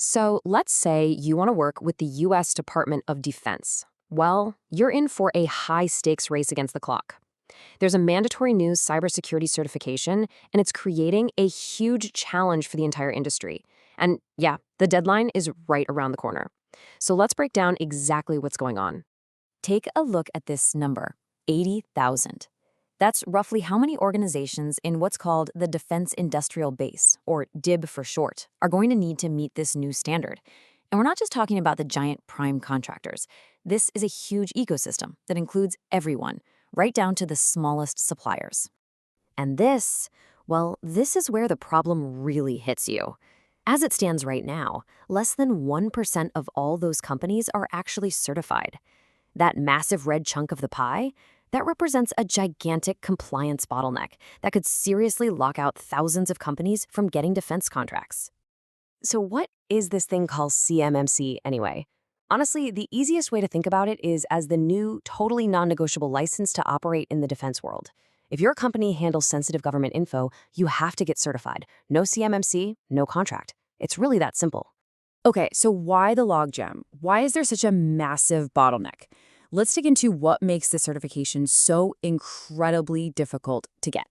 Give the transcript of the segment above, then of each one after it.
So let's say you want to work with the US Department of Defense. Well, you're in for a high stakes race against the clock. There's a mandatory new cybersecurity certification, and it's creating a huge challenge for the entire industry. And yeah, the deadline is right around the corner. So let's break down exactly what's going on. Take a look at this number, 80,000. That's roughly how many organizations in what's called the Defense Industrial Base, or DIB for short, are going to need to meet this new standard. And we're not just talking about the giant prime contractors. This is a huge ecosystem that includes everyone, right down to the smallest suppliers. And this is where the problem really hits you. As it stands right now, less than 1% of all those companies are actually certified. That massive red chunk of the pie, that represents a gigantic compliance bottleneck that could seriously lock out thousands of companies from getting defense contracts. So what is this thing called CMMC anyway? Honestly, the easiest way to think about it is as the new, totally non-negotiable license to operate in the defense world. If your company handles sensitive government info, you have to get certified. No CMMC, no contract. It's really that simple. Okay, so why the logjam? Why is there such a massive bottleneck? Let's dig into what makes this certification so incredibly difficult to get.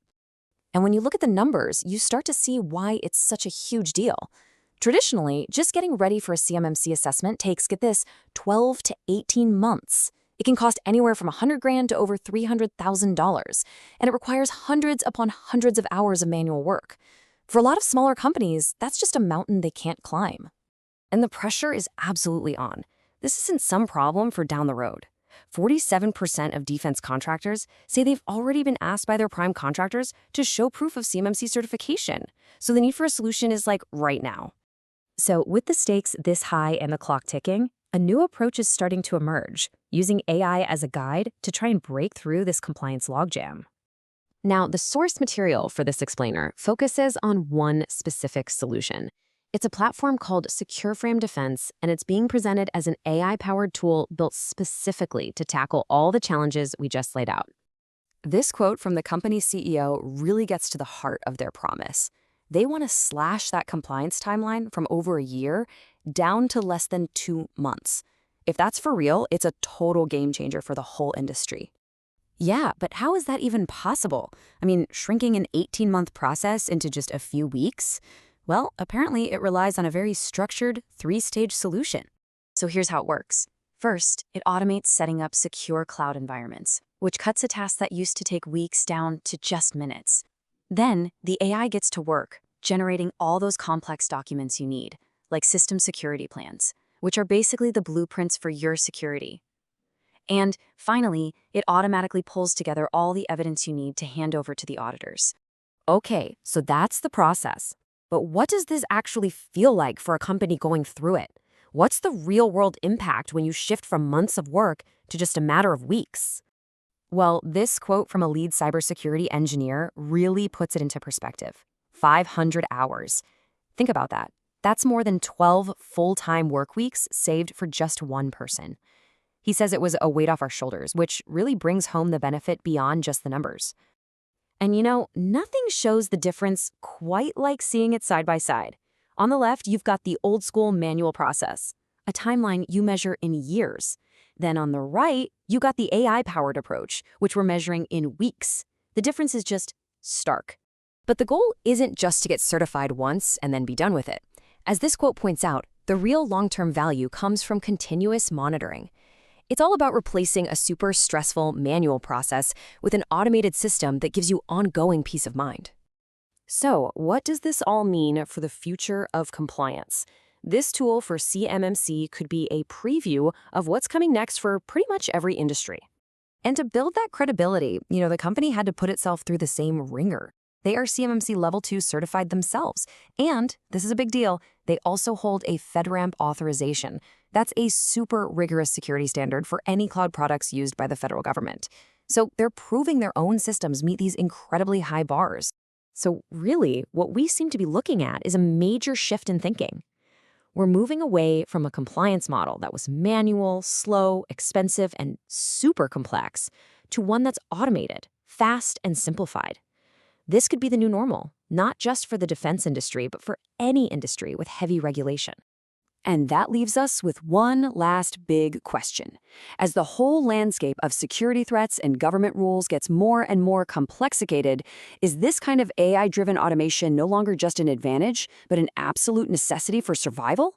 And when you look at the numbers, you start to see why it's such a huge deal. Traditionally, just getting ready for a CMMC assessment takes, get this, 12 to 18 months. It can cost anywhere from $100,000 to over $300,000, and it requires hundreds upon hundreds of hours of manual work. For a lot of smaller companies, that's just a mountain they can't climb. And the pressure is absolutely on. This isn't some problem for down the road. 47% of defense contractors say they've already been asked by their prime contractors to show proof of CMMC certification. So the need for a solution is like right now. So with the stakes this high and the clock ticking, a new approach is starting to emerge, using AI as a guide to try and break through this compliance logjam. Now, the source material for this explainer focuses on one specific solution. It's a platform called Secureframe Defense, and it's being presented as an AI-powered tool built specifically to tackle all the challenges we just laid out. This quote from the company's CEO really gets to the heart of their promise. They want to slash that compliance timeline from over a year down to less than 2 months. If that's for real, it's a total game changer for the whole industry. Yeah, but how is that even possible? I mean, shrinking an 18-month process into just a few weeks? Well, apparently it relies on a very structured 3-stage solution. So here's how it works. First, it automates setting up secure cloud environments, which cuts a task that used to take weeks down to just minutes. Then, the AI gets to work, generating all those complex documents you need, like system security plans, which are basically the blueprints for your security. And finally, it automatically pulls together all the evidence you need to hand over to the auditors. Okay, so that's the process. But what does this actually feel like for a company going through it? What's the real-world impact when you shift from months of work to just a matter of weeks? Well, this quote from a lead cybersecurity engineer really puts it into perspective. 500 hours. Think about that. That's more than 12 full-time work weeks saved for just one person. He says it was a weight off our shoulders, which really brings home the benefit beyond just the numbers. And you know, nothing shows the difference quite like seeing it side by side. On the left, you've got the old school manual process, a timeline you measure in years. Then on the right, you got the AI-powered approach, which we're measuring in weeks. The difference is just stark. But the goal isn't just to get certified once and then be done with it. As this quote points out, the real long-term value comes from continuous monitoring. It's all about replacing a super stressful manual process with an automated system that gives you ongoing peace of mind. So, what does this all mean for the future of compliance? This tool for CMMC could be a preview of what's coming next for pretty much every industry. And to build that credibility, the company had to put itself through the same ringer. They are CMMC Level 2 certified themselves. And, this is a big deal, they also hold a FedRAMP authorization. That's a super rigorous security standard for any cloud products used by the federal government. So they're proving their own systems meet these incredibly high bars. So really, what we seem to be looking at is a major shift in thinking. We're moving away from a compliance model that was manual, slow, expensive, and super complex to one that's automated, fast, and simplified. This could be the new normal, not just for the defense industry, but for any industry with heavy regulation. And that leaves us with one last big question. As the whole landscape of security threats and government rules gets more and more complexicated, is this kind of AI-driven automation no longer just an advantage, but an absolute necessity for survival?